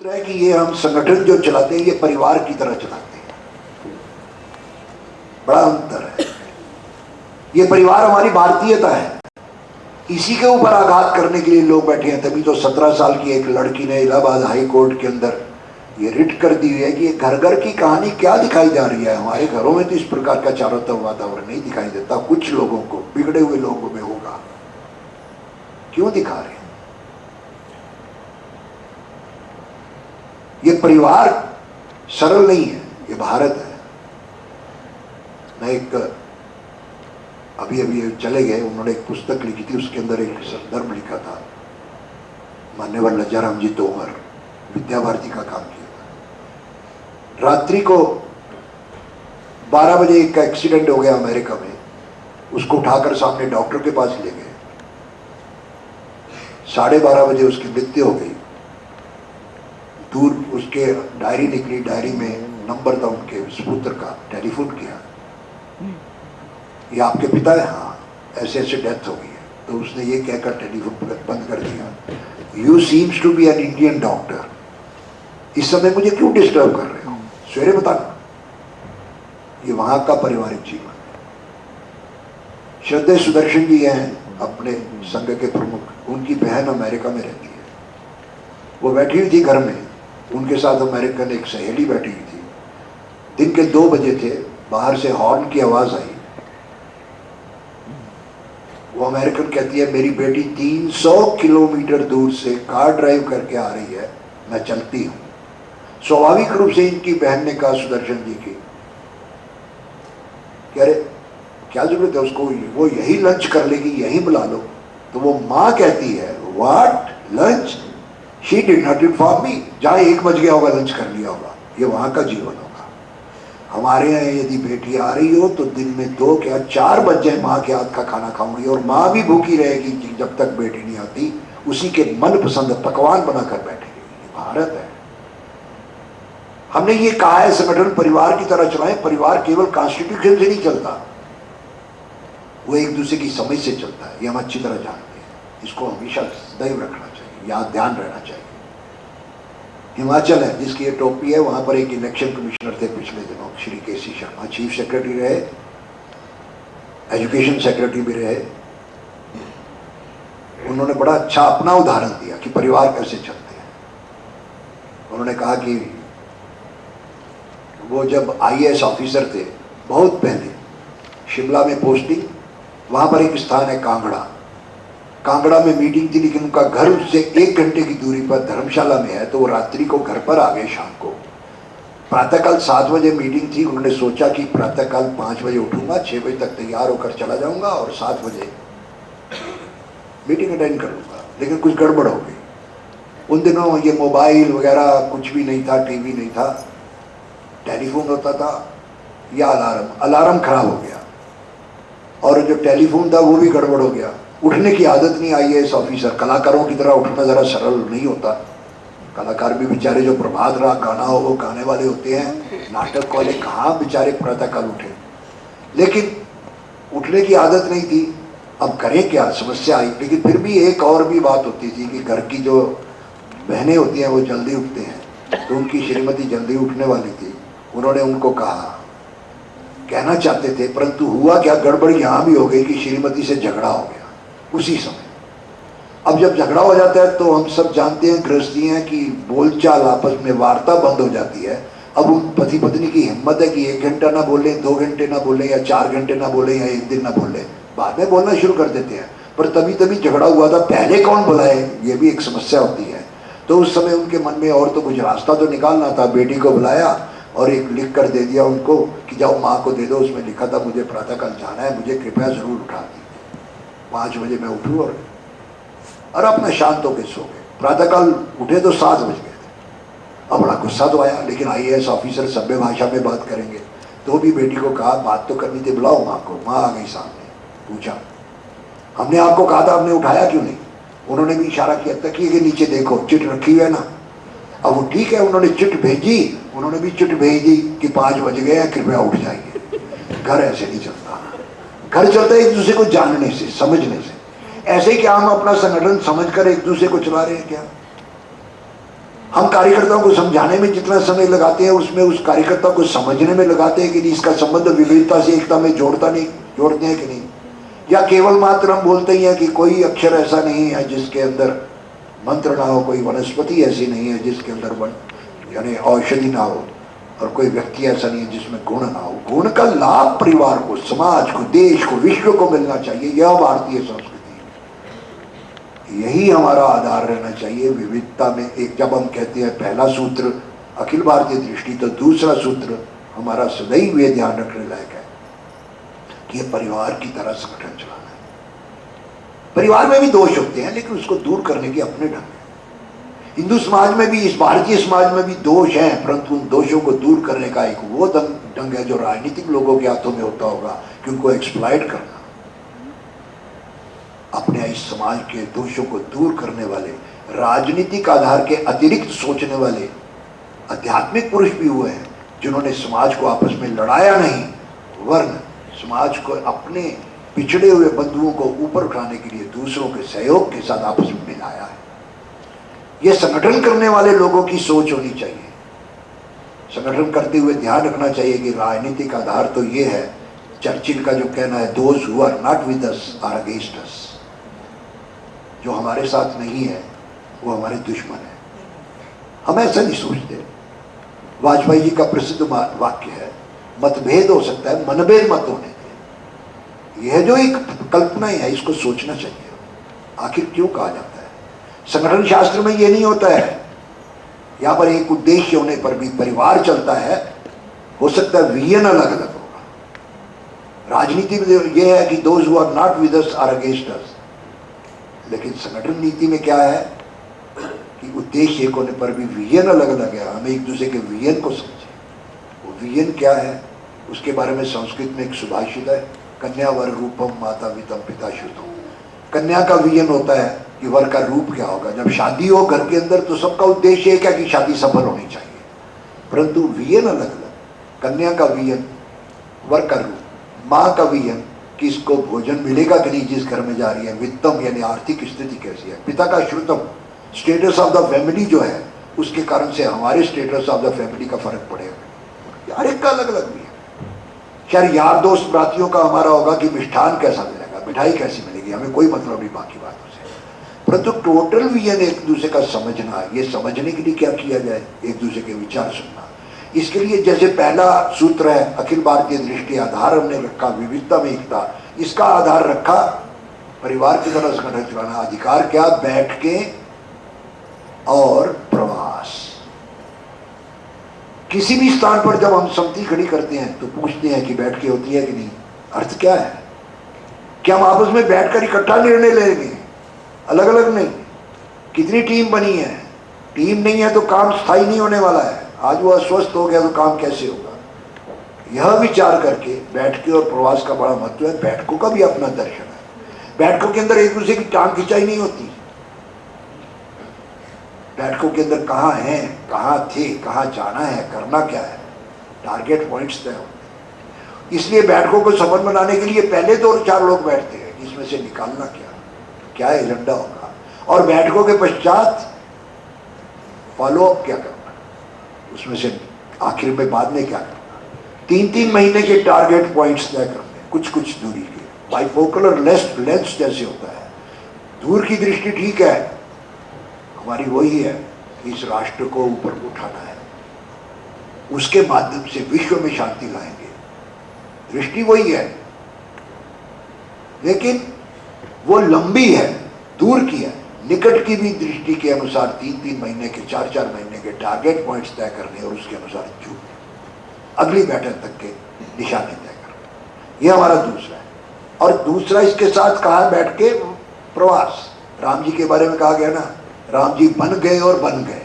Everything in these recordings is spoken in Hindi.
सूत्र है कि ये हम संगठन जो चलाते हैं ये परिवार की तरह चलाते हैं। बड़ा अंतर है। ये परिवार हमारी भारतीयता है, इसी के ऊपर आघात करने के लिए लोग बैठे हैं। तभी तो 17 साल की एक लड़की ने इलाहाबाद हाई कोर्ट के अंदर ये रिट कर दी हुई है कि ये घर घर की कहानी क्या दिखाई जा रही है। हमारे घरों में तो इस प्रकार का चारों तरफ वातावरण नहीं दिखाई देता, कुछ लोगों को, बिगड़े हुए लोगों में होगा। क्यों दिखा रहे हैं? ये परिवार सरल नहीं है, ये भारत है। मैं एक अभी चले गए, उन्होंने एक पुस्तक लिखी थी, उसके अंदर एक संदर्भ लिखा था। मान्यवर लज्जाराम जी तोमर, विद्या भारती का काम किया था। रात्रि को 12 बजे एक एक्सीडेंट हो गया अमेरिका में, उसको उठाकर सामने डॉक्टर के पास ले गए। 12:30 बजे उसकी मृत्यु हो गई। दूर उसके डायरी निकली, डायरी में नंबर था उनके सुपुत्र का। टेलीफोन किया, ये आपके पिता है? हाँ, ऐसे ऐसे डेथ हो गई है। तो उसने ये कहकर टेलीफोन बंद कर दिया, you seems to be an Indian doctor, इस समय मुझे क्यों डिस्टर्ब कर रहे हो, सवेरे बताना। ये वहां का पारिवारिक जीवन। श्रद्धेय सुदर्शन जी हैं अपने संघ के प्रमुख, उनकी बहन अमेरिका में रहती है। वो बैठी हुई थी घर में, उनके साथ अमेरिकन एक सहेली बैठी हुई थी। दिन के 2 बजे थे, बाहर से हॉर्न की आवाज आई। वो अमेरिकन कहती है, मेरी बेटी 300 किलोमीटर दूर से कार ड्राइव करके आ रही है, मैं चलती हूं। स्वाभाविक रूप से इनकी बहन ने कहा सुदर्शन जी की, कह रहे क्या जरूरत है उसको, वो यही लंच कर लेगी, यही बुला लो। तो वो माँ कहती है, what lunch, she did not inform me. जहां 1 बज गया होगा लंच कर लिया होगा। ये वहां का जीवन होगा। हमारे यहाँ यदि बेटी आ रही हो तो दिन में 2 क्या 4 बज जाए, माँ के हाथ का खाना खाऊंगी, और माँ भी भूखी रहेगी जब तक बेटी नहीं आती, उसी के मनपसंद पकवान बनाकर बैठेगी। ये भारत है। हमने ये कहा है संगठन परिवार की तरह चलाएं। परिवार केवल कॉन्स्टिट्यूशन से नहीं चलता, वो एक दूसरे की समझ से चलता है। ये हम अच्छी तरह जानते हैं। इसको हमेशा सदैव रखना चाहिए, याद ध्यान रहना चाहिए। हिमाचल है जिसकी ये टोपी है, वहां पर एक इलेक्शन कमिश्नर थे पिछले दिनों, श्री केसी शर्मा, चीफ सेक्रेटरी रहे, एजुकेशन सेक्रेटरी भी रहे। उन्होंने बड़ा अच्छा अपना उदाहरण दिया कि परिवार कैसे चलते हैं। उन्होंने कहा कि वो जब IAS ऑफिसर थे, बहुत पहले शिमला में पोस्टिंग, वहां पर एक स्थान है कांगड़ा। कांगड़ा में मीटिंग थी, लेकिन उनका घर उससे 1 घंटे की दूरी पर धर्मशाला में है, तो वो रात्रि को घर पर आ गए। शाम को प्रातःकाल 7 बजे मीटिंग थी। उन्होंने सोचा कि प्रातःकाल 5 बजे उठूंगा, 6 बजे तक तैयार होकर चला जाऊंगा और 7 बजे मीटिंग अटेंड करूंगा। लेकिन कुछ गड़बड़ हो गई। उन दिनों ये मोबाइल वगैरह कुछ भी नहीं था, टीवी नहीं था, टेलीफोन होता था या अलार्म खराब हो गया, और जो टेलीफोन था वो भी गड़बड़ हो गया। उठने की आदत नहीं IAS ऑफिसर, कलाकारों की तरह उठना जरा सरल नहीं होता। कलाकार भी बेचारे जो प्रभात राग गाना हो वो गाने वाले होते हैं, नाटक वाले कहाँ बेचारे प्रातःकाल उठे। लेकिन उठने की आदत नहीं थी, अब करें क्या, समस्या आई। लेकिन फिर भी एक और भी बात होती थी कि घर की जो बहनें होती हैं वो जल्दी उठते हैं, तो उनकी श्रीमती जल्दी उठने वाली थी। उन्होंने उनको कहा, कहना चाहते थे, परंतु हुआ क्या, गड़बड़ यहाँ भी हो गई कि श्रीमती से झगड़ा हो गया उसी समय। अब जब झगड़ा हो जाता है तो हम सब जानते हैं, गृहस्थी हैं, कि बोलचाल आपस में वार्ता बंद हो जाती है। अब उन पति पत्नी की हिम्मत है कि 1 घंटा ना बोले, 2 घंटे ना बोले, या 4 घंटे ना बोले, या 1 दिन ना बोले, बाद में बोलना शुरू कर देते हैं। पर तभी तभी झगड़ा हुआ था, पहले कौन बुलाए, ये भी एक समस्या होती है। तो उस समय उनके मन में और तो कुछ रास्ता तो निकालना था। बेटी को बुलाया और एक लिख कर दे दिया उनको कि जाओ माँ को दे दो। उसमें लिखा था, मुझे प्रातःकाल जाना है, मुझे कृपया जरूर उठा दीजिए, 5 बजे मैं उठूँ। और अपना शांत होकर सो गए। प्रातःकाल उठे तो 7 बज गए थे। अब बड़ा गुस्सा तो आया, लेकिन IAS ऑफिसर सभ्य भाषा में बात करेंगे, तो भी बेटी को कहा, बात तो करनी थी, बुलाओ माँ को। माँ आ गई सामने, पूछा, हमने आपको कहा था, आपने उठाया क्यों नहीं? उन्होंने भी इशारा किया, तकिए के नीचे देखो, चिट रखी हुई है ना। अब वो ठीक है, उन्होंने चिट भेजी, उन्होंने भी चिट भेज दी कि 5 बज गए हैं, कृपया उठ जाइए। घर ऐसे नहीं चलता। घर चलता है एक दूसरे को जानने से, समझने से। ऐसे क्या हम अपना संगठन समझकर एक दूसरे को चला रहे हैं क्या? हम कार्यकर्ताओं को समझाने में जितना समय लगाते हैं उसमें उस कार्यकर्ता को समझने में लगाते हैं कि नहीं, इसका संबंध विविधता से एकता में जोड़ते हैं कि नहीं, या केवल मात्र हम बोलते ही हैं कि कोई अक्षर ऐसा नहीं है जिसके अंदर मंत्र ना हो, कोई वनस्पति ऐसी नहीं है जिसके अंदर यानी औषधि ना हो, और कोई व्यक्ति ऐसा नहीं है जिसमें गुण ना हो। गुण का लाभ परिवार को, समाज को, देश को, विश्व को मिलना चाहिए। यह भारतीय संस्कृति, यही हमारा आधार रहना चाहिए। विविधता में एक, जब हम कहते हैं पहला सूत्र अखिल भारतीय दृष्टि, तो दूसरा सूत्र हमारा सदैव ये ध्यान रखने लायक है कि ये परिवार की तरह संगठन चलाना है। परिवार में भी दोष होते हैं लेकिन उसको दूर करने के अपने ढंग हैं। हिंदू समाज में भी, इस भारतीय समाज में भी दोष हैं, परंतु उन दोषों को दूर करने का एक वो ढंग है जो राजनीतिक लोगों के हाथों में होता होगा कि उनको एक्सप्लॉइट करना। अपने इस समाज के दोषों को दूर करने वाले, राजनीतिक आधार के अतिरिक्त सोचने वाले आध्यात्मिक पुरुष भी हुए हैं जिन्होंने समाज को आपस में लड़ाया नहीं, वरन समाज को अपने पिछड़े हुए बंधुओं को ऊपर उठाने के लिए दूसरों के सहयोग के साथ आपस में मिलाया है। यह संगठन करने वाले लोगों की सोच होनी चाहिए। संगठन करते हुए ध्यान रखना चाहिए कि राजनीतिक आधार तो ये है, चर्चिल का जो कहना है, those who are not with us are against us, जो हमारे साथ नहीं है वो हमारे दुश्मन है। हम ऐसा नहीं सोचते। वाजपेयी जी का प्रसिद्ध वाक्य है, मतभेद हो सकता है, मनभेद मत होने दे। यह जो एक कल्पना है, इसको सोचना चाहिए। आखिर क्यों कहा जाता है? संगठन शास्त्र में यह नहीं होता है। यहां पर एक उद्देश्य होने पर भी परिवार चलता है। हो सकता है विजन अलग अलग होगा। राजनीति में यह है कि those who are not with us are against us, लेकिन संगठन नीति में क्या है कि उद्देश्य एक होने पर भी विजन अलग अलग है। हमें एक दूसरे के विजन को समझें। वो विजन क्या है उसके बारे में संस्कृत में एक सुभाषित है, कन्या वर रूपम माता वितम पिता शुद्धम। कन्या का विजन होता है कि वर का रूप क्या होगा। जब शादी हो घर के अंदर तो सबका उद्देश्य एक है कि शादी सफल होनी चाहिए, परंतु विजन अलग अलग। कन्या का विजन वर का रूप, माँ का विजन कि इसको भोजन मिलेगा कि नहीं जिस घर में जा रही है, वित्तम यानी आर्थिक स्थिति कैसी है, पिता का श्रुतम स्टेटस ऑफ द फैमिली जो है उसके कारण से हमारे स्टेटस ऑफ द फैमिली का फर्क पड़ेगा। हर एक का अलग अलग भी है। शायद यार दोस्त ब्रातियों का हमारा होगा कि मिष्ठान कैसा मिलेगा, मिठाई कैसी मिलेगी, हमें कोई मतलब नहीं बाकी बातों से, परंतु टोटल विजन एक दूसरे का समझना। ये समझने के लिए क्या किया जाए, एक दूसरे के विचार सुनना। इसके लिए जैसे पहला सूत्र है अखिल भारतीय दृष्टि, आधार हमने रखा विविधता में एकता, इसका आधार रखा परिवार की तरह संगठन चलाना। अधिकार क्या, बैठ के और प्रवास। किसी भी स्थान पर जब हम सम्मति खड़ी करते हैं तो पूछते हैं कि बैठ के होती है कि नहीं। अर्थ क्या है? क्या हम आपस में बैठकर इकट्ठा निर्णय लेंगे, अलग अलग नहीं? कितनी टीम बनी है? टीम नहीं है तो काम स्थायी नहीं होने वाला है। आज वो अस्वस्थ हो गया तो काम कैसे होगा? यह विचार करके बैठ के और प्रवास का बड़ा महत्व है। बैठकों का भी अपना दर्शन है। बैठकों के अंदर एक दूसरे की टांग खिंचाई नहीं होती। बैठकों के अंदर कहाँ हैं, कहाँ थे, कहाँ जाना है, करना क्या है, टारगेट पॉइंट्स तय होते हैं। इसलिए बैठकों को सफल बनाने के लिए पहले 2-4 लोग बैठते हैं, इसमें से निकालना क्या एजेंडा होगा, और बैठकों के पश्चात फॉलोअप क्या करना, उसमें से आखिर में बाद में क्या करना। 3-3 महीने के टारगेट पॉइंट्स तय करने, कुछ कुछ दूरी के, बाइफोकलर लेंस जैसे होता है। दूर की दृष्टि ठीक है, हमारी वही है कि इस राष्ट्र को ऊपर उठाना है, उसके माध्यम से विश्व में शांति लाएंगे। दृष्टि वही है, लेकिन वो लंबी है, दूर की है। निकट की भी दृष्टि के अनुसार 3-3 महीने के, 4-4 महीने के टारगेट पॉइंट्स तय करने और उसके अनुसार अगली बैठक तक के निशाने तय करने। यह हमारा दूसरा है। और दूसरा इसके साथ कहा बैठ के प्रवास। राम जी के बारे में कहा गया ना, राम जी बन गए और बन गए।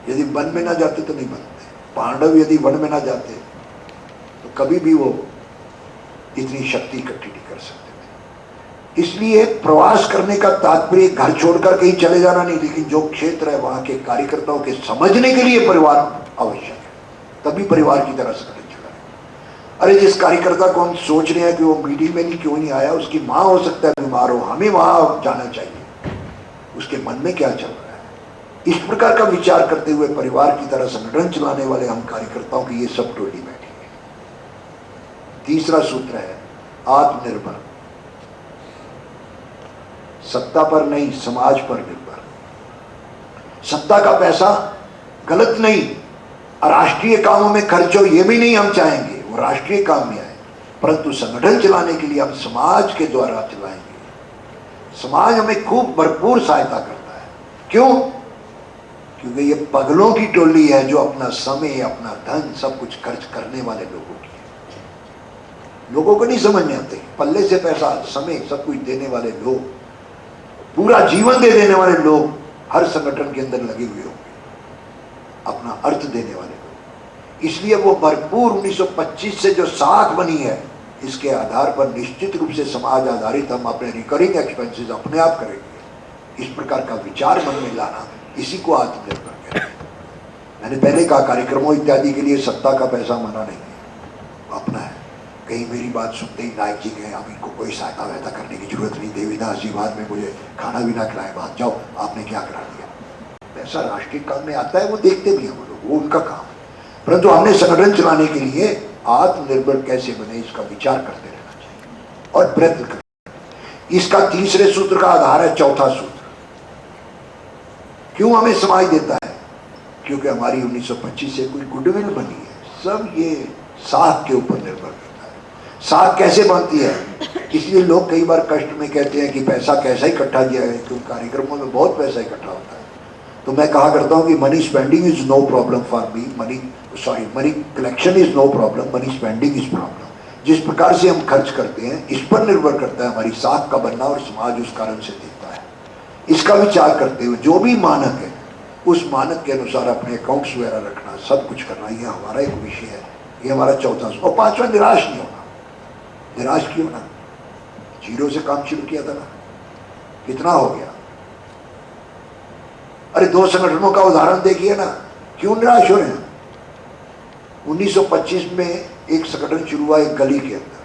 यदि वन में ना जाते तो नहीं बनते। पांडव यदि वन में ना जाते तो कभी भी वो इतनी शक्ति इकट्ठी नहीं कर सकते थे। इसलिए प्रवास करने का तात्पर्य घर छोड़कर कहीं चले जाना नहीं, लेकिन जो क्षेत्र है वहां के कार्यकर्ताओं के समझने के लिए परिवार आवश्यक है, तभी परिवार की तरह संगठन चला। अरे जिस कार्यकर्ता को हम सोच रहे हैं कि वो मीटिंग में नहीं क्यों नहीं आया, उसकी माँ हो सकता है बीमार हो, हमें वहां जाना चाहिए। उसके मन में क्या चल रहा है, इस प्रकार का विचार करते हुए परिवार की तरह संगठन चलाने वाले हम कार्यकर्ताओं की ये सब टोली बैठी है। तीसरा सूत्र है आत्मनिर्भर, सत्ता पर नहीं समाज पर निर्भर। सत्ता का पैसा गलत नहीं, राष्ट्रीय कामों में खर्च हो ये भी नहीं हम चाहेंगे, वो राष्ट्रीय काम में आए, परंतु संगठन चलाने के लिए हम समाज के द्वारा चलाएंगे। समाज हमें खूब भरपूर सहायता करता है। क्यों? क्योंकि ये पगलों की टोली है जो अपना समय, अपना धन सब कुछ खर्च करने वाले लोगों की है। लोगों को नहीं समझ में आते, पल्ले से पैसा, समय सब कुछ देने वाले लोग, पूरा जीवन दे देने वाले लोग हर संगठन के अंदर लगे हुए होंगे, अपना अर्थ देने वाले लोग। इसलिए वो भरपूर 1925 से जो साख बनी है, इसके आधार पर निश्चित रूप से समाज आधारित हम अपने रिकरिंग एक्सपेंसेस अपने आप करेंगे। इस प्रकार का विचार मन में लाना, इसी को आत्मनिर्भर कहते हैं। मैंने पहले कहा कार्यक्रमों इत्यादि के लिए सत्ता का पैसा मना नहीं है, अपना है। कहीं मेरी बात सुनते ही नायक जी गए, अब इनको कोई सहायता वैता करने की जरूरत नहीं, देवीदास जी बाद में मुझे खाना भी ना खिलाए, बात जाओ आपने क्या करा दिया। पैसा राष्ट्रीय काम में आता है, वो देखते भी हैं वो लोग, वो उनका काम है। परंतु हमने संगठन चलाने के लिए आत्मनिर्भर कैसे बने इसका विचार करते रहना चाहिए और प्रयत्न करें। इसका तीसरे सूत्र का आधार है चौथा सूत्र। क्यों हमें समाज देता है? क्योंकि हमारी 1925 से कोई गुडविल बनी है। सब ये साख के ऊपर निर्भर करता है। साख कैसे बनती है? इसलिए लोग कई बार कष्ट में कहते हैं कि पैसा कैसा इकट्ठा किया है, क्योंकि कार्यक्रमों में बहुत पैसा इकट्ठा होता है। तो मैं कहा करता हूं कि money spending is no problem for me, money collection is no problem, money spending is problem. जिस प्रकार से हम खर्च करते हैं इस पर निर्भर करता है हमारी साख का बनना, और समाज उस कारण से देता है। इसका विचार करते हुए जो भी मानक है उस मानक के अनुसार अपने अकाउंट्स वगैरह रखना, सब कुछ करना, ये हमारा एक विषय है। ये हमारा चौथा। और पांचवा, निराश नहीं होना। निराश क्यों होना? जीरो से काम शुरू किया था ना, कितना हो गया? अरे 2 संगठनों का उदाहरण देखिए ना, क्यों निराश हो रहे हैं? 1925 में एक संगठन शुरू हुआ एक गली के अंदर,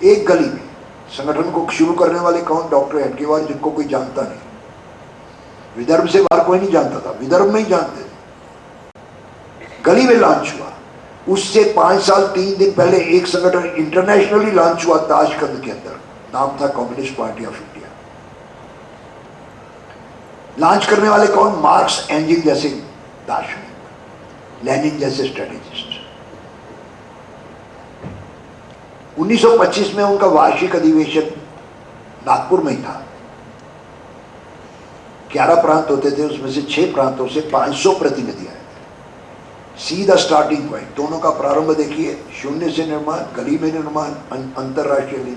एक गली में। संगठन को शुरू करने वाले कौन? डॉक्टर हेडगेवार, जिनको कोई जानता नहीं। विदर्भ से बाहर कोई नहीं जानता था, विदर्भ में ही जानते थे। गली में लॉन्च हुआ। उससे 5 साल 3 दिन पहले एक संगठन इंटरनेशनली लॉन्च हुआ ताशकंद के अंदर, नाम था communist party of India. Launch करने वाले कौन? मार्क्स एंजिल जैसे दार्शनिक, लेनिन जैसे स्ट्रेटेजिस्ट। 1925 में उनका वार्षिक अधिवेशन नागपुर में ही था। 11 प्रांत होते थे, उसमें से 6 प्रांतों से 500 प्रतिनिधि आए थे। सीधा स्टार्टिंग पॉइंट, दोनों का प्रारंभ देखिए, शून्य से निर्माण, गली में निर्माण, अंतरराष्ट्रीय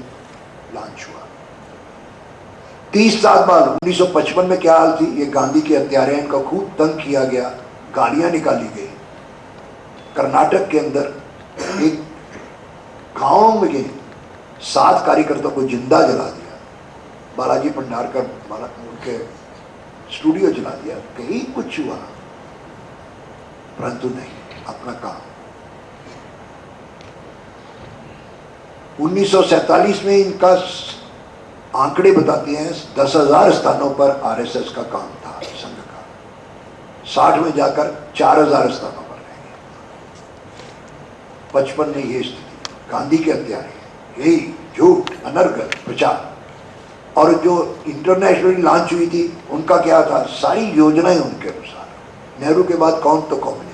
लॉन्च हुआ। 30 साल बाद 1955 में क्या हाल थी? ये गांधी के हत्यारे, इनका खूब तंग किया गया, गालियां निकाली गई। कर्नाटक के अंदर एक गांव में 7 कार्यकर्ताओं को जिंदा जला दिया। बालाजी भंडारकर उनके स्टूडियो जला दिया। कहीं कुछ हुआ, परंतु नहीं, अपना काम। 1947 में इनका आंकड़े बताते हैं 10,000 स्थानों पर आरएसएस का काम था संघ का। 60 में जाकर 4,000 स्थानों पर रह गए। 55 में ये स्थिति, गांधी के हत्यारे, यही झूठ अनर्गल प्रचार। और जो इंटरनेशनली लॉन्च हुई थी उनका क्या था? सारी योजनाएं उनके अनुसार। नेहरू के बाद कौन? तो communist.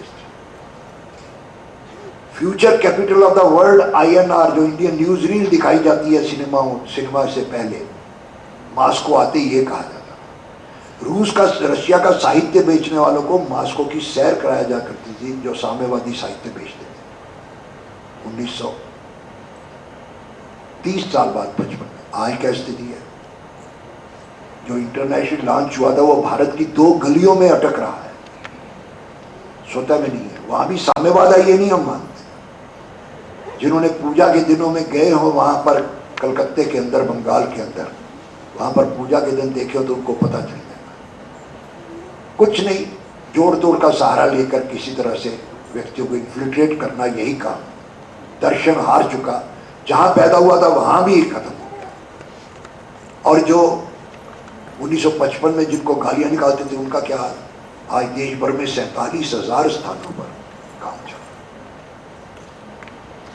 Future capital of the world INR, जो इंडियन न्यूज रील दिखाई जाती है सिनेमा से पहले, मास्को आते ही ये कहा जाता। रूस का, रशिया का साहित्य बेचने वालों को मास्को की सैर कराया जा करती थी, जो साम्यवादी साहित्य बेचते थे। 1930 साल बाद 55 में आज क्या स्थिति है? जो इंटरनेशनल लॉन्च हुआ था वो भारत की 2 गलियों में अटक रहा है, स्वतः में नहीं है। वहां भी साम्यवाद है, ये नहीं हम मानते। जिन्होंने पूजा के दिनों में गए हो वहां पर, कलकत्ते के अंदर, बंगाल के अंदर, वहां पर पूजा के दिन देखे हो तो उनको पता चल जाएगा। कुछ नहीं, जोड़ तोड़ का सहारा लेकर किसी तरह से व्यक्तियों को इन्फ्लिट्रेट करना, यही काम। दर्शन हार चुका, जहां पैदा हुआ था वहां भी खत्म हो गया। और जो 1955 में जिनको गालियां निकालते थे उनका क्या हाल? आज देश भर में 47,000 स्थानों पर काम चल रहा है,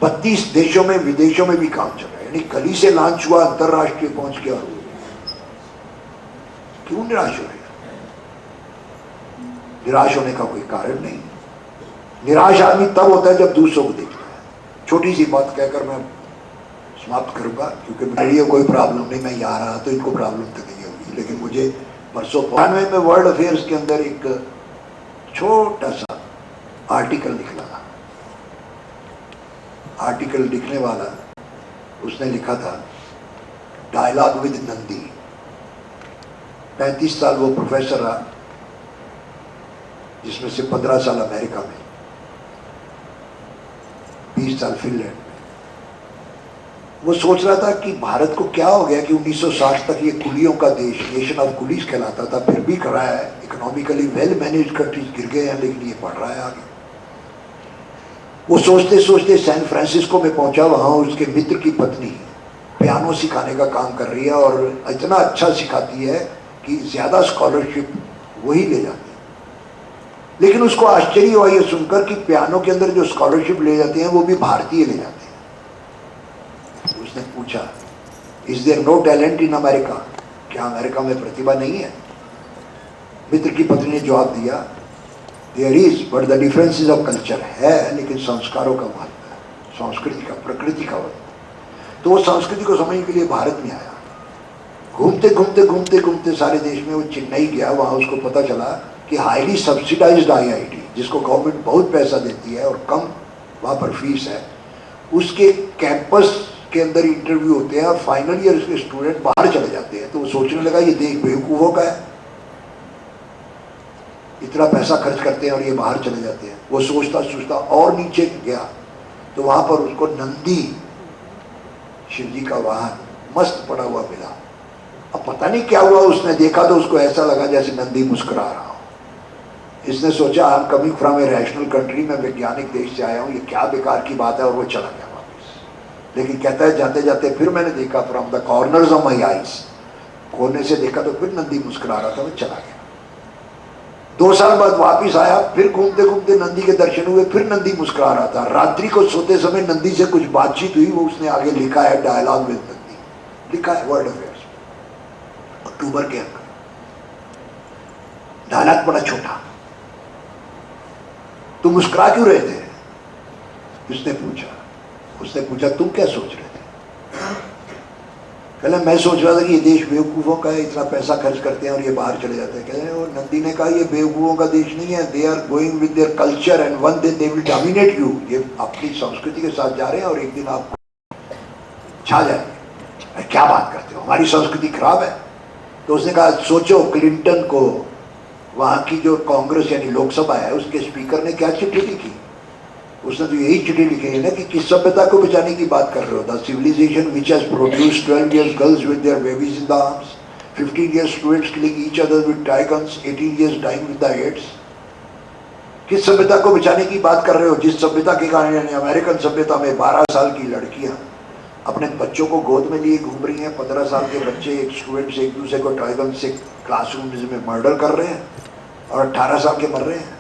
32 देशों में विदेशों में भी काम चल रहा है। यानी कल ही से लॉन्च हुआ, अंतरराष्ट्रीय पहुंच गया। क्यों निराश हो रहे? निराश होने का कोई कारण नहीं। निराश आदमी तब होता है जब दूसरों को देखता है। छोटी सी बात कहकर मैं समाप्त करूंगा, क्योंकि मेरे लिए कोई प्रॉब्लम नहीं, मैं यहाँ रहा तो इनको प्रॉब्लम तो नहीं होगी। लेकिन मुझे परसों 92 में वर्ल्ड अफेयर्स के अंदर एक छोटा सा आर्टिकल निकला। आर्टिकल लिखने वाला उसने लिखा था डायलॉग विद नंदी। 35 साल वो प्रोफेसर रहा, जिसमें से 15 साल अमेरिका में, 20 साल फिनलैंड में। वो सोच रहा था कि भारत को क्या हो गया कि 1960 तक ये कुलियों का देश, नेशन ऑफ कुलीज कहलाता था, फिर भी कर रहा है। इकोनॉमिकली वेल मैनेज्ड कंट्रीज गिर गए हैं, लेकिन ये बढ़ रहा है आगे। वो सोचते सोचते सैन फ्रांसिस्को में पहुंचा। वहां उसके मित्र की पत्नी पियानो सिखाने का काम कर रही है, और इतना अच्छा सिखाती है कि ज्यादा स्कॉलरशिप वही ले जाती है। लेकिन उसको आश्चर्य हुआ ये सुनकर कि पियानो के अंदर जो स्कॉलरशिप ले जाते हैं वो भी भारतीय ले जाते हैं। उसने पूछा, is there no talent in America? क्या अमेरिका में प्रतिभा नहीं है? मित्र की पत्नी ने जवाब दिया, there is, but the difference is of culture. है, लेकिन संस्कारों का महत्व है, संस्कृति का, प्रकृति का महत्व। तो वो संस्कृति को समझने के लिए भारत में आया। घूमते घूमते घूमते घूमते सारे देश में वो चेन्नई गया। वहां उसको पता चला कि हाईली सब्सिडाइज्ड आईआईटी, जिसको गवर्नमेंट बहुत पैसा देती है और कम वहाँ पर फीस है, उसके कैंपस के अंदर इंटरव्यू होते हैं और फाइनल ईयर के स्टूडेंट बाहर चले जाते हैं। तो वो सोचने लगा ये देश बेवकूफ़ों का है, इतना पैसा खर्च करते हैं और ये बाहर चले जाते हैं। वो सोचता सोचता और नीचे गया तो वहाँ पर उसको नंदी, शिव जी का वाहन, मस्त पड़ा हुआ मिला। अब पता नहीं क्या हुआ, उसने देखा तो उसको ऐसा लगा जैसे नंदी मुस्कुरा रहा हो। इसने सोचा, I am coming from a rational country, मैं वैज्ञानिक देश से आया हूँ, ये क्या बेकार की बात है, और वो चला गया वापस। लेकिन कहता है जाते जाते फिर मैंने देखा, from the corners of my eyes, कोने से देखा तो फिर नंदी मुस्कुरा रहा था, वो चला गया। 2 साल बाद वापिस आया, फिर घूमते घूमते नंदी के दर्शन हुए, फिर नंदी मुस्कुरा रहा था। रात्रि को सोते समय नंदी से कुछ बातचीत हुई, वो उसने आगे लिखा है, डायलॉग विद नंदी लिखा है वर्ल्ड अफेयर्स, अक्टूबर के अंक। डायलॉग बड़ा छोटा। तुम मुस्कुरा क्यों रहे थे? उसने पूछा तुम क्या सोच रहे थे? कहले मैं सोच रहा था कि ये देश बेवकूफ़ों का है, इतना पैसा खर्च करते हैं और ये बाहर चले जाते हैं। कहले वो नंदी ने कहा ये बेवकूफ़ों का देश नहीं है, they are going with their culture and one day they will dominate you. ये अपनी संस्कृति के साथ जा रहे हैं और एक दिन आप छा जाएंगे। क्या बात करते हो, हमारी संस्कृति खराब है? तो उसने कहा सोचो, क्लिंटन को वहाँ की जो कांग्रेस यानी लोकसभा है उसके स्पीकर ने क्या चिट्ठी लिखी? उसने तो यही चिट्ठी लिखी है ना कि किस सभ्यता को बचाने की बात कर रहे हो। The civilization which has produced 12 years girls with their babies in the arms, 15 years students killing each other with toy guns, 18 years dying with the AIDS. किस सभ्यता को बचाने की बात कर रहे हो जिस सभ्यता के कारण यानी अमेरिकन सभ्यता में 12 साल की लड़कियां अपने बच्चों को गोद में लिए घूम रही हैं। 15 साल के बच्चे एक स्टूडेंट से एक दूसरे को टाई गन से क्लासरूम में मर्डर कर रहे हैं और 18 साल के मर रहे हैं।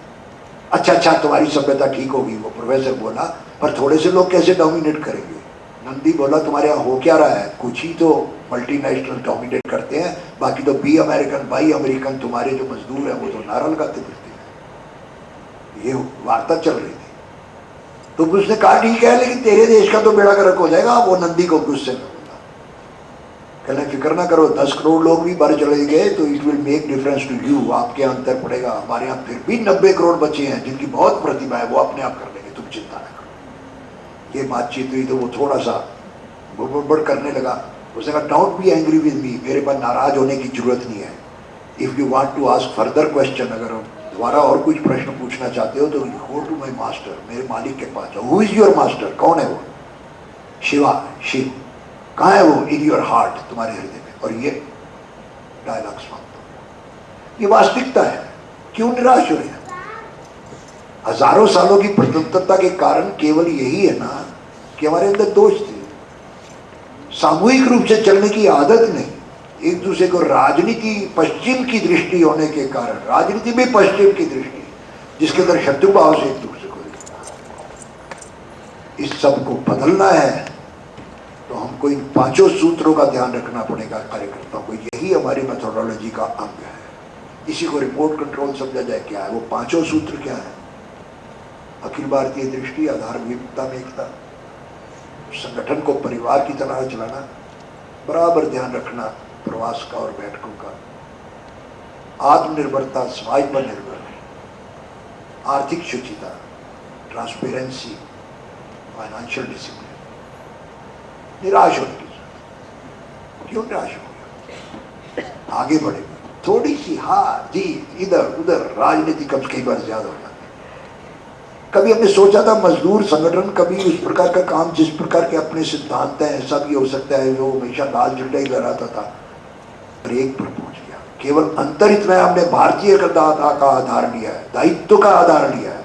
अच्छा तुम्हारी सभ्यता ठीक होगी, वो प्रोफेसर बोला, पर थोड़े से लोग कैसे डोमिनेट करेंगे? नंदी बोला तुम्हारे यहाँ हो क्या रहा है? कुछ ही तो मल्टीनेशनल डोमिनेट करते हैं, बाकी तो बी अमेरिकन बाई अमेरिकन, तुम्हारे जो मजदूर हैं वो तो नारा लगाते फिरते हैं। ये वार्ता चल रही थी। तो उसने कहा ठीक है, लेकिन तेरे देश का तो बेड़ा गर्क हो जाएगा। वो नंदी को गुस्से में बोला, कहने फिक्र ना करो, 10 करोड़ लोग भी बाहर चले गए तो it will make difference to you, आपके अंतर पड़ेगा। हमारे यहाँ फिर भी 90 करोड़ बच्चे हैं जिनकी बहुत प्रतिभा है, वो अपने आप कर लेंगे, तुम चिंता ना करो। ये बातचीत हुई तो वो थोड़ा सा बुड़बुड़ करने लगा। उसने कहा don't be angry with me, मेरे पर नाराज होने की जरूरत नहीं है। If you want to ask further question, अगर दोबारा और कुछ प्रश्न पूछना चाहते हो तो गो टू माई मास्टर, मेरे मालिक के पास जाओ। Who is your master? कौन है वो? शिवा, शिव। कहाँ है वो? इन योर हार्ट, तुम्हारे हृदय में। और ये डायलॉग समाप्त हो गया। ये वास्तविकता है। क्यों निराश हो रहे हैं? हजारों सालों की प्रतंत्रता के कारण केवल यही है ना कि हमारे अंदर दोष थे, सामूहिक रूप से चलने की आदत नहीं। एक दूसरे को राजनीति पश्चिम की दृष्टि होने के कारण, राजनीति भी पश्चिम की दृष्टि जिसके अंदर शत्रु भाव से एक दूसरे को देखना, इस सब को बदलना है तो हमको इन पांचों सूत्रों का ध्यान रखना पड़ेगा कार्यकर्ताओं को। यही हमारी मेथोडोलॉजी का अंग है। इसी को रिपोर्ट कंट्रोल समझा जाए। क्या है वो पांचों सूत्र? क्या है? अखिल भारतीय दृष्टि, आधार विविधता में एकता, संगठन को परिवार की तरह चलाना, बराबर ध्यान रखना प्रवास का और बैठकों का, आत्मनिर्भरता, समाज पर निर्भर, आर्थिक शुचिता, ट्रांसपेरेंसी, फाइनेंशियल डिसिप्लिन। निराश होने की जरूरत। क्यों निराश हो? आगे बढ़े। थोड़ी सी हार जीत इधर उधर राजनीति कब कई बार ज्यादा हो जाती है। कभी हमने सोचा था मजदूर संगठन कभी उस प्रकार का काम जिस प्रकार के अपने सिद्धांत हैं ऐसा भी हो सकता है, जो हमेशा लाल झंडा ही लहराता था, पर एक पर पहुंच गया। केवल अंतर इतना है, हमने भारतीय का आधार लिया है, दायित्व का आधार लिया है।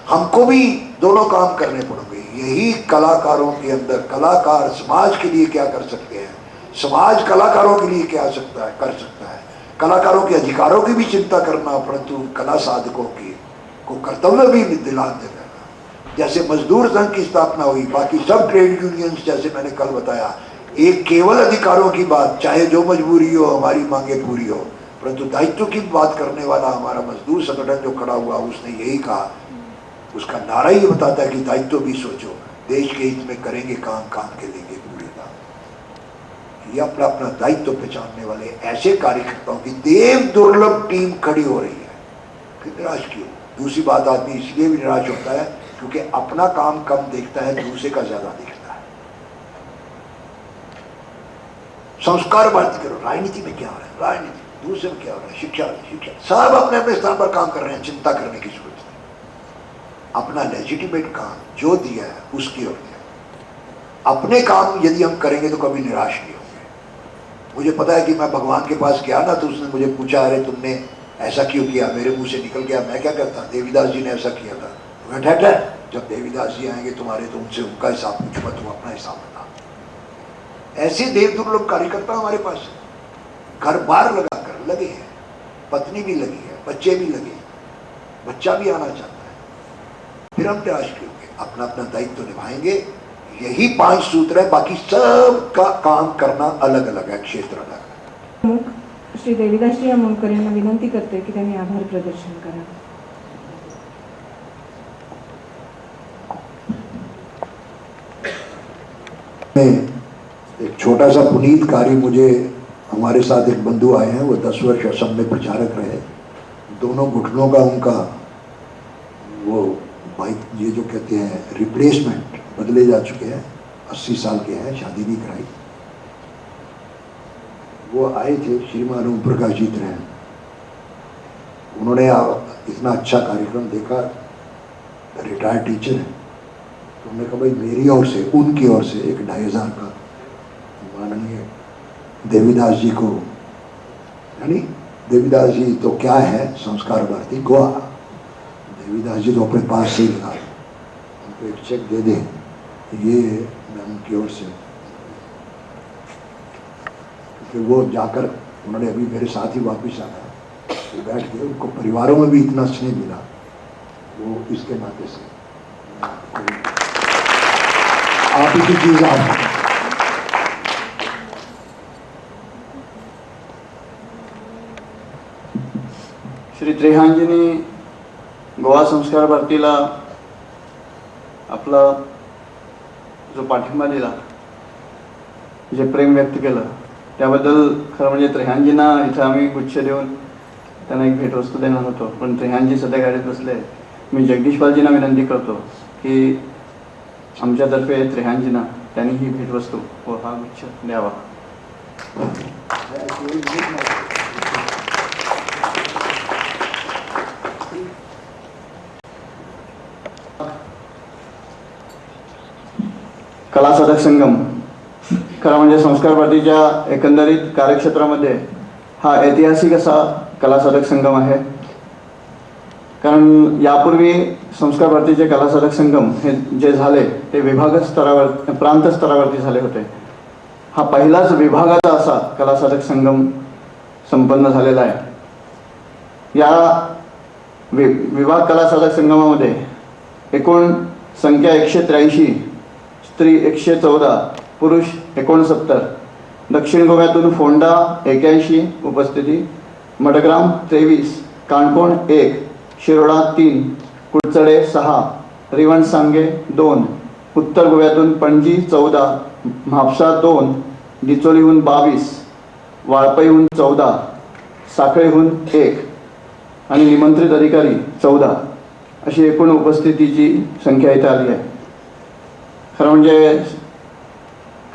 हमको भी दोनों काम करने पड़ेंगे। यही कलाकारों के अंदर, कलाकार समाज के लिए क्या कर सकते हैं, समाज कलाकारों के लिए क्या कर सकता है, कलाकारों के अधिकारों की भी चिंता करना, परंतु कला साधकों की को कर्तव्य भी दिलाते रहना। जैसे मजदूर संघ की स्थापना हुई, बाकी सब ट्रेड यूनियंस, जैसे मैंने कल बताया, एक केवल अधिकारों की बात, चाहे जो मजबूरी हो, हमारी मांगे पूरी हो, परंतु दायित्व की बात करने वाला हमारा मजदूर संगठन जो खड़ा हुआ, उसने यही कहा, उसका नारा ही बताता है कि दायित्व भी सोचो, देश के हित में करेंगे काम, काम के लेंगे पूरे काम। ये अपना अपना दायित्व पहचानने वाले ऐसे कार्यकर्ताओं की देव दुर्लभ टीम खड़ी हो रही है। फिर निराश क्यों? दूसरी बात, आदमी इसलिए भी निराश होता है क्योंकि अपना काम कम देखता है, दूसरे का ज्यादा देखता है। संस्कार भारती करो, राजनीति में क्या हो रहा है, राजनीति, दूसरे में क्या हो रहा है, शिक्षा, सब अपने अपने स्थान पर काम कर रहे हैं, चिंता करने की जरूरत है। अपना लेजिटिमेट काम जो दिया है उसकी ओर दिया। अपने काम यदि हम करेंगे तो कभी निराश नहीं होंगे। मुझे पता है कि मैं भगवान के पास गया ना, तो उसने मुझे पूछा, अरे तुमने ऐसा क्यों किया? मेरे मुंह से निकल गया, मैं क्या करता, देवीदास जी ने ऐसा किया था। मैं ठहर, जब देवीदास जी आएंगे तुम्हारे, तो उनसे उनका हिसाब पूछूंगा, तुम अपना हिसाब बता। ऐसे देव दुर्लभ कार्यकर्ता हमारे पास घर बार लगाकर लगे हैं, पत्नी भी लगी है, बच्चे भी लगे, बच्चा भी आना चाहता है। फिर हम निराश क्यों होंगे? अपना अपना दायित्व निभाएंगे। यही 5 सूत्र है, बाकी सब का काम करना अलग अलग है, क्षेत्र अलग है। श्री देवीदासजी आमोणकर यांना विनंती करते की त्यांनी आभार प्रदर्शन करावे। एक छोटा सा पुनीत कार्य, मुझे हमारे साथ एक बंधु आए हैं, वो 10 वर्ष असम में प्रचारक रहे। दोनों घुटनों का उनका वो भाई, ये जो कहते हैं रिप्लेसमेंट, बदले जा चुके हैं, 80 साल के हैं, शादी भी कराई। वो आए थे, श्रीमान ओम प्रकाश जी थे, उन्होंने इतना अच्छा कार्यक्रम देखा, रिटायर्ड टीचर है, तो उन्होंने कहा भाई मेरी ओर से, उनकी ओर से एक 2500 का माननीय देवीदास जी को, यानी देवीदास जी तो क्या है, संस्कार भारती गोवा, देवीदास जी तो अपने पास से ही लगा, उनको एक चेक दे दे, ये मैं उनकी ओर से। फिर वो जाकर उन्होंने अभी मेरे साथ ही वापिस आना, तो बैठ गए, उनको परिवारों में भी इतना स्नेह मिला, वो इसके नाते से आप ही की चीज आप। श्री त्रेहानजींनी गोवा संस्कार भारतीला आपला जो पाठिंबा दिला, जे प्रेम व्यक्त केलं, त्याबद्दल खरं म्हणजे त्रेहानजींना इथं आम्ही गुच्छ देऊन त्यांना एक भेटवस्तू देणार होतो, पण त्रेहानजी सध्या गाडीत बसले। मी जगदीशपालजींना विनंती करतो की आमच्यातर्फे त्रेहानजींना त्यांनी ही भेटवस्तू व हा गुच्छ द्यावा। कला साधक संगम खरं म्हणजे संस्कार भारतीच्या एकंदरीत कार्यक्षेत्रामध्ये हा ऐतिहासिक असा कला साधक संगम आहे। कारण यापूर्वी संस्कार भारतीचे कला साधक संगम हे जे झाले ते विभाग स्तरावर, प्रांत स्तरावरती झाले होते, हा पहिलाच विभागाचा असा कलासाधक संगम संपन्न झालेला आहे। या विभाग कलासाधक संगमामध्ये एकूण संख्या 183, स्त्री 114, पुरुष 69, दक्षिण गोव्यातून फोंडा 81 उपस्थिती, मडग्राम 23, काणकोण 1, शिरोडा 3, कुडचडे 6, रिवणसांगे 2, उत्तर गोव्यातून पणजी 14, म्हापसा 2, डिचोलीहून 22, वाळपईहून 14, साखळीहून 1 आणि निमंत्रित अधिकारी 14 अशी एकूण उपस्थितीची संख्या इथे आली आहे। खरं म्हणजे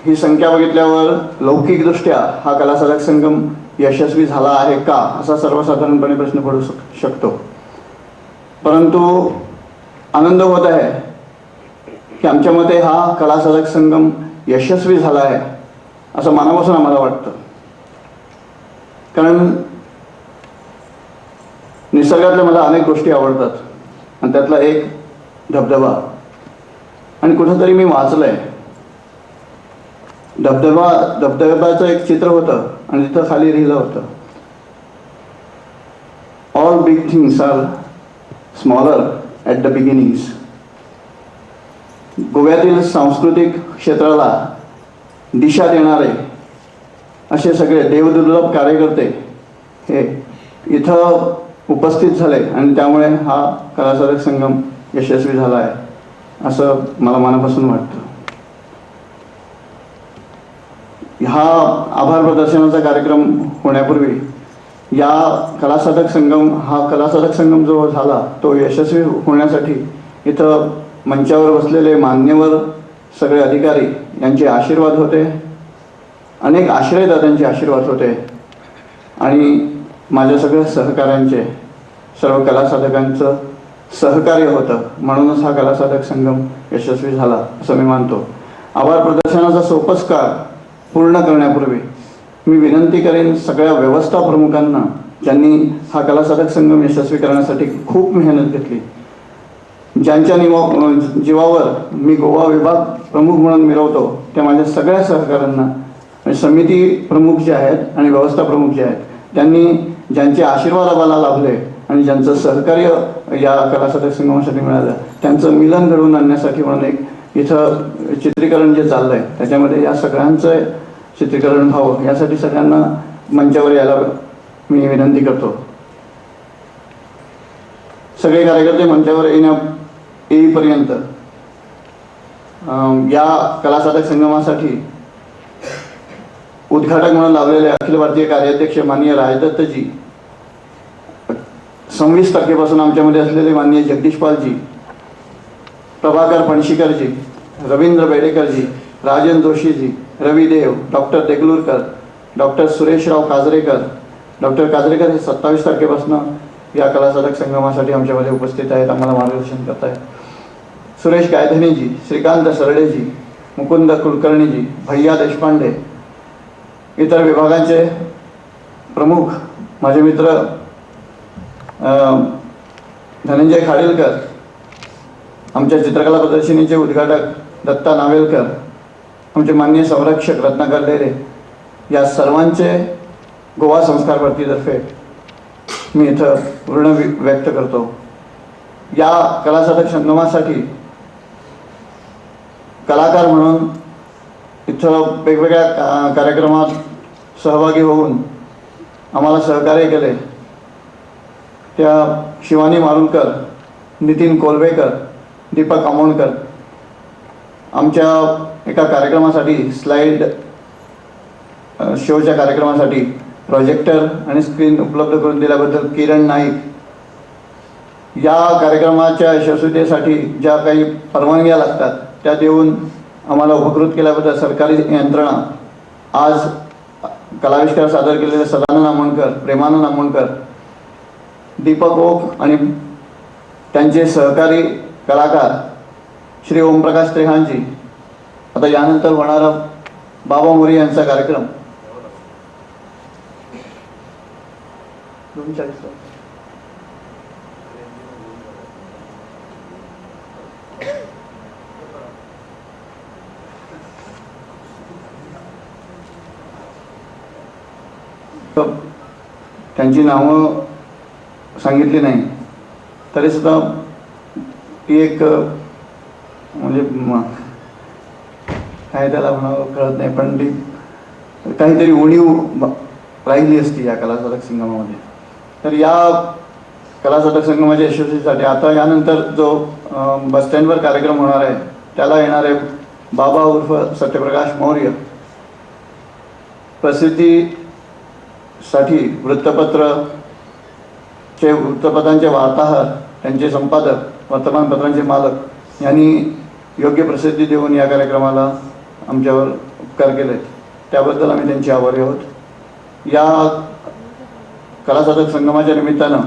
ही संख्या बघितल्यावर लौकिकदृष्ट्या हा कलासाधक संगम यशस्वी झाला आहे का असा सर्वसाधारणपणे प्रश्न पडू शकतो, परंतु आनंद होत आहे की आमच्या मते हा कलासाधक संगम यशस्वी झाला आहे असं मनापासून आम्हाला वाटतं। कारण निसर्गातल्या मला अनेक गोष्टी आवडतात आणि त्यातला एक धबधबा, आणि कुठंतरी मी वाचलंय धबधब्याचं एक चित्र होतं आणि तिथं खाली लिहिलं होतं, all big things are smaller at the beginnings. गोव्यातील सांस्कृतिक क्षेत्राला दिशा देणारे असे सगळे देवदुर्लभ कार्यकर्ते हे इथं उपस्थित झाले आणि त्यामुळे हा कलासाधक संगम यशस्वी झाला आहे असं मला मनापासून वाटतं। हा आभार प्रदर्शनाचा कार्यक्रम होण्यापूर्वी या कलासाधक संगम जो झाला तो यशस्वी होण्यासाठी इथं मंचावर बसलेले मान्यवर सगळे अधिकारी यांचे आशीर्वाद होते, अनेक आश्रयदात्यांचे आशीर्वाद होते आणि माझ्या सगळ्या सहकाऱ्यांचे, सर्व कलासाधकांचं सहकार्य होतं, म्हणूनच हा कलासाधक संगम यशस्वी झाला असं मी मानतो। आभार प्रदर्शनाचा सोपस्कार पूर्ण करण्यापूर्वी मी विनंती करेन सगळ्या व्यवस्था प्रमुखांना, ज्यांनी हा कलासाधक संगम यशस्वी करण्यासाठी खूप मेहनत घेतली, ज्यांच्या जीवावर मी गोवा विभाग प्रमुख म्हणून मिरवतो, त्या माझ्या सगळ्या सहकाऱ्यांना, समिती प्रमुख जे आहेत आणि व्यवस्था प्रमुख जे आहेत, त्यांनी ज्यांचे आशीर्वाद आम्हाला लाभले आणि ज्यांचं सहकार्य या कलासाधक संगमासाठी मिळालं, त्यांचं मिलन घडवून आणण्यासाठी म्हणून एक इथं चित्रीकरण जे चाललंय त्याच्यामध्ये या सगळ्यांचं चित्रीकरण व्हावं यासाठी सगळ्यांना मंचावर यायला मी विनंती करतो। सगळे कार्यकर्ते मंचावर येईपर्यंत या कलासाधक संगमासाठी उद्घाटक म्हणून लावलेले अखिल भारतीय कार्याध्यक्ष माननीय राजदत्तजी, 26 तारखेपासून आमच्यामध्ये असलेले माननीय Jagdish Palji, Prabhakar Phanshikarji, Ravindra Bedekarji, Rajan Joshiji, Ravi Dev, doctor Deglurkar, doctor Sureshrao Kajrekar. Doctor Kajrekar हे 27 तारखेपासून या कलासाधक संगमासाठी आमच्यामध्ये उपस्थित आहेत, आम्हाला मार्गदर्शन करत आहेत। सुरेश गायधनीजी, श्रीकांत सरडेजी, मुकुंद कुलकर्णीजी, भैया देशपांडे, इतर विभागांचे प्रमुख माझे मित्र धनंजय खाडीलकर, आमच्या चित्रकला प्रदर्शनीचे उद्घाटक दत्ता नावेलकर, आमचे माननीय संरक्षक रत्नाकर डेरे, या सर्वांचे गोवा संस्कार भारतीतर्फे मी इथं ऋण व्यक्त करतो। या कलासाधक संगमासाठी कलाकार म्हणून इथं वेगवेगळ्या कार्यक्रमात सहभागी होऊन आम्हाला सहकार्य केले त्या शिवानी मारुलकर, नितीन कोलवेकर, दीपक आमोणकर, आमच्या एका कार्यक्रमासाठी स्लाइड शोच्या कार्यक्रमासाठी प्रोजेक्टर आणि स्क्रीन उपलब्ध करून दिल्याबद्दल किरण नाईक, या कार्यक्रमाच्या यशस्वीतेसाठी ज्या काही परवानग्या लागतात त्या देऊन आम्हाला उपकृत केल्याबद्दल सरकारी यंत्रणा, आज कलाविष्कार सादर केलेले सदानंद आमोणकर, प्रेमानंद आमोणकर, दीपक ओक आणि त्यांचे सहकारी कलाकार श्री ओमप्रकाश त्रेहानजी, आता यानंतर होणारा बाबा मोरी यांचा कार्यक्रम 2:40 त्यांची नावं सांगितली नाही तरीसुद्धा ती एक म्हणजे काय त्याला म्हणावं कळत नाही, पण ती काहीतरी उणीव राहिली असती या कलासाधक संगमामध्ये. तर या कलासाधक संगमाच्या यशस्वीसाठी आता यानंतर जो बसस्टँडवर कार्यक्रम होणार आहे त्याला येणारे बाबा उर्फ सत्यप्रकाश मौर्य, प्रसिद्धीसाठी वृत्तपत्रांचे वार्ताहर, त्यांचे संपादक, वर्तमानपत्रांचे मालक यांनी योग्य प्रसिद्धी देऊन या कार्यक्रमाला आमच्यावर उपकार केले, त्याबद्दल आम्ही त्यांचे आभारी आहोत. या कलासाधक संगमाच्या निमित्तानं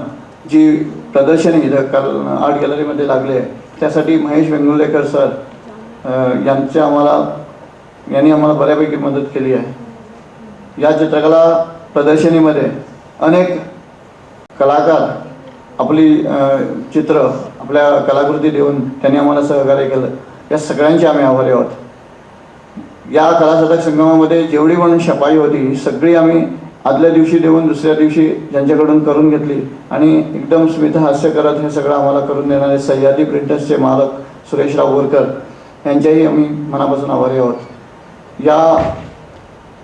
जी प्रदर्शनी इथं आर्ट गॅलरीमध्ये लागली आहे त्यासाठी महेश वेंगुर्लेकर सर यांनी आम्हाला बऱ्यापैकी मदत केली आहे. या चित्रकला प्रदर्शनीमध्ये अनेक कलाकार आपली चित्र आपल्या कलाकृती देऊन त्यांनी आम्हाला सहकार्य केलं. या सगळ्यांचे आम्ही आभारी आहोत. या कलासाधक संगमामध्ये जेवढी पण छपाई होती ही सगळी आम्ही आदल्या दिवशी देऊन दुसऱ्या दिवशी ज्यांच्याकडून करून घेतली आणि एकदम स्मित हास्य करत हे सगळं आम्हाला करून देणारे सह्याद्री प्रिंटर्सचे मालक सुरेशराव बोरकर यांच्याही आम्ही मनापासून आभारी आहोत. या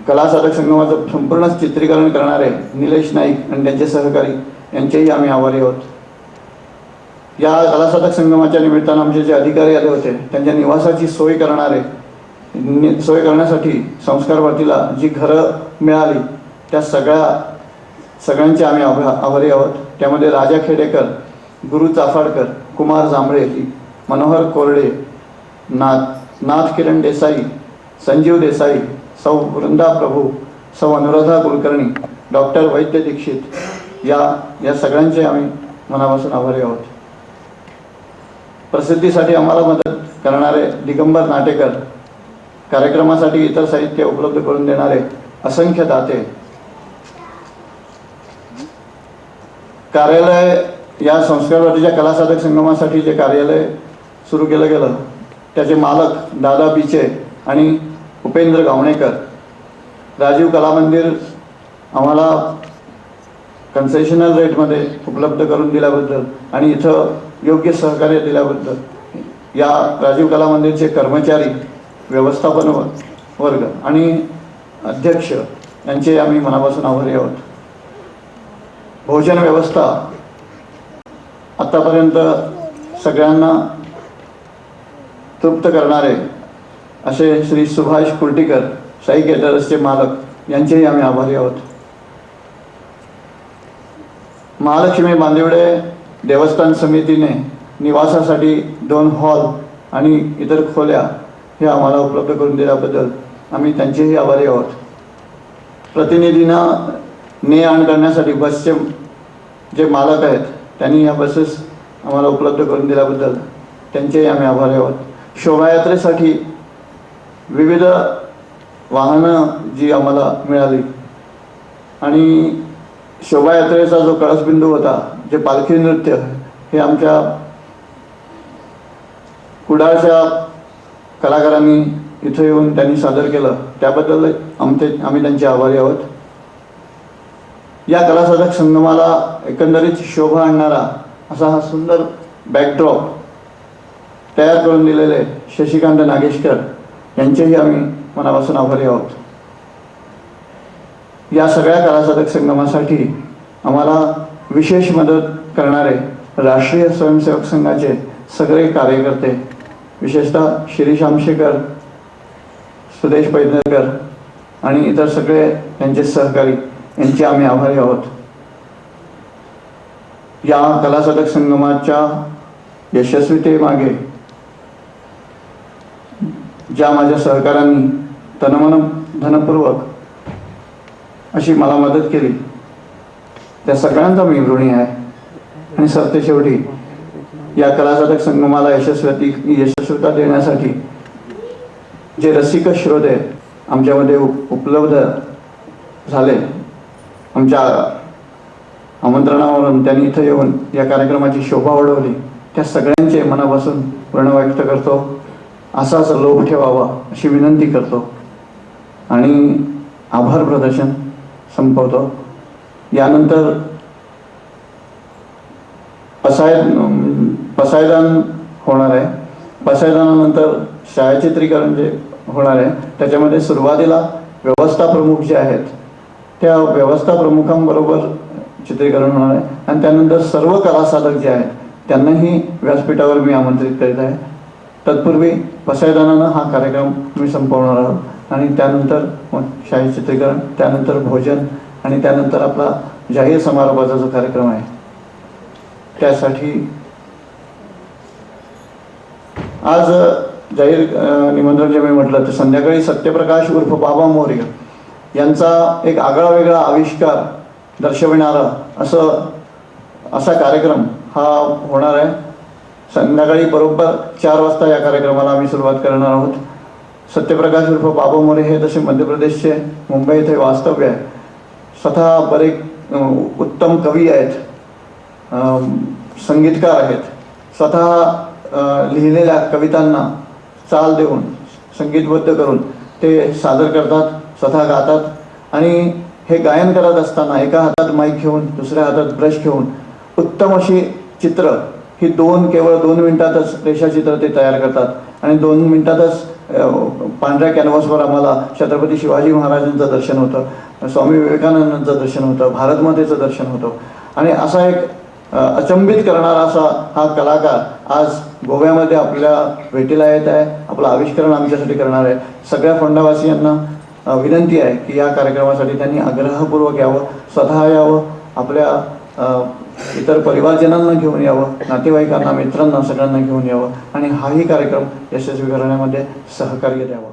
कलासाधक संगमाचं संपूर्ण चित्रीकरण करणारे निलेश नाईक आणि त्यांचे सहकारी यांचेही आम्ही आभारी आहोत. या कलासाधक संगमाच्या निमित्तानं आमचे जे अधिकारी आले होते त्यांच्या निवासाची सोय करण्यासाठी संस्कार भारतीला जी घरं मिळाली त्या सगळ्यांचे आम्ही आभारी आहोत. त्यामध्ये राजा खेडेकर, गुरु चाफाडकर, कुमार जांभळे, मनोहर कोरडे, नाथ किरण देसाई, संजीव देसाई, सौ वृंदा प्रभू, सौ अनुराधा कुलकर्णी, डॉक्टर वैद्य दीक्षित या सगळ्यांचे आम्ही मनापासून आभारी आहोत. प्रसिद्धीसाठी आम्हाला मदत करणारे दिगंबर नाटेकर, कार्यक्रमासाठी इतर साहित्य उपलब्ध करून देणारे असंख्य दाते, कार्यालय या संस्कार भारतीच्या कलासाधक संगमासाठी जे कार्यालय सुरू केलं गेलं त्याचे मालक दादा पिचे आणि उपेंद्र गावणेकर, राजीव कला मंदिर आम्हाला कन्सेशनल रेटमध्ये उपलब्ध करून दिल्याबद्दल आणि इथं योग्य सहकार्य दिल्याबद्दल या राजीव कला मंदिरचे कर्मचारी, व्यवस्थापन वर्ग आणि अध्यक्ष यांचे आम्ही मनापासून आभारी आहोत. भोजन व्यवस्था आतापर्यंत सगळ्यांना तृप्त करणारे असे श्री सुभाष कुर्टीकर, साई केटरर्सचे मालक यांचेही आम्ही आभारी आहोत. महालक्ष्मी बांदिवडे देवस्थान समितीने निवासासाठी 2 हॉल आणि इतर खोल्या हे आम्हाला उपलब्ध करून दिल्याबद्दल आम्ही त्यांचेही आभारी आहोत. प्रतिनिधींना ने आण करण्यासाठी बसचे जे मालक आहेत त्यांनी या बसेस आम्हाला उपलब्ध करून दिल्याबद्दल त्यांचेही आम्ही आभारी आहोत. शोभायात्रेसाठी विविध वाहनं जी आम्हाला मिळाली आणि शोभायात्रेचा जो कळसबिंदू होता, जे पालखी नृत्य हे आमच्या कुडाळच्या कलाकारांनी इथं येऊन त्यांनी सादर केलं, त्याबद्दल आम्ही त्यांचे आभारी आहोत. या कलासाधक संगमाला एकंदरीत शोभा आणणारा असा हा सुंदर बॅकड्रॉप तयार करून दिलेले शशिकांत नागेशकर यांचेही आम्ही मनापासून आभारी आहोत. या सगळ्या कलासाधक संगमासाठी आम्हाला विशेष मदत करणारे राष्ट्रीय स्वयंसेवक संघाचे सगळे कार्यकर्ते, विशेषतः शिरीष आमशेकर, सुदेश पैदलकर आणि इतर सगळे त्यांचे सहकारी यांचे आम्ही आभारी आहोत. या कलासाधक संगमाच्या यशस्वीतेमागे ज्या माझ्या सहकाऱ्यांनी तनमन धनपूर्वक अशी मला मदत केली त्या सगळ्यांचा मी ऋणी आहे. आणि सरते शेवटी या कलासाधक संगमाला यशस्वीता देण्यासाठी जे रसिक श्रोते आमच्यामध्ये उपलब्ध झाले, आमच्या आमंत्रणावरून त्यांनी इथं येऊन या कार्यक्रमाची शोभा वाढवली, त्या सगळ्यांचे मनापासून ऋण व्यक्त करतो. असाच लोभ ठेवावा अशी विनंती करतो आणि आभार प्रदर्शन संपवतो. यानंतर पसायदान होणार आहे. पसायदानानंतर छायाचित्रीकरण जे होणार आहे त्याच्यामध्ये सुरुवातीला व्यवस्था प्रमुख जे आहेत त्या व्यवस्था प्रमुखांबरोबर चित्रीकरण होणार आहे आणि त्यानंतर सर्व कलासाधक जे आहेत त्यांनाही व्यासपीठावर मी आमंत्रित करीत आहे. तत्पूर्वी पसायदानानं हा कार्यक्रम मी संपवणार आहोत आणि त्यानंतर मग छायाचित्रीकरण, त्यानंतर भोजन आणि त्यानंतर आपला जाहीर समारोपाचा जो कार्यक्रम आहे त्यासाठी आज जाहीर निमंत्रण जे मी म्हटलं तर संध्याकाळी सत्यप्रकाश उर्फ बाबा मोर्य यांचा एक आगळा वेगळा आविष्कार दर्शविणारा असा कार्यक्रम हा होणार आहे. संध्याकाळी बरोबर 4 वाजता या कार्यक्रमाला आम्ही सुरुवात करणार आहोत. सत्यप्रकाश उर्फ बाबा मोरे हे तसे मध्य प्रदेशचे मुंबई येथे वास्तव्य आहे. स्वतः बरेच उत्तम कवी आहेत, संगीतकार आहेत. स्वतः लिहिलेल्या कवितांना चाल देऊन संगीतबद्ध करून ते सादर करतात, स्वतः गातात आणि हे गायन करत असताना एका हातात माईक घेऊन दुसऱ्या हातात ब्रश घेऊन उत्तम अशी चित्र ही केवळ 2 मिनिटातच रेषाचित्र ते तयार करतात आणि 2 मिनिटातच पांढऱ्या कॅनव्हासवर आम्हाला छत्रपती शिवाजी महाराजांचं दर्शन होतं, स्वामी विवेकानंदांचं दर्शन होतं, भारतमातेचं दर्शन होतं आणि असा एक अचंबित करणारा असा हा कलाकार आज गोव्यामध्ये आपल्या भेटीला येत आहे. आपलं आविष्करण आमच्यासाठी करणार आहे. सगळ्या फोंडावासियांना विनंती आहे की या कार्यक्रमासाठी त्यांनी आग्रहपूर्वक यावं, स्वतः यावं, आपल्या इतर परिवारजनांना घेऊन यावं, नातेवाईकांना, मित्रांना सगळ्यांना घेऊन यावं आणि हाही कार्यक्रम यशस्वी करण्यामध्ये सहकार्य द्यावं.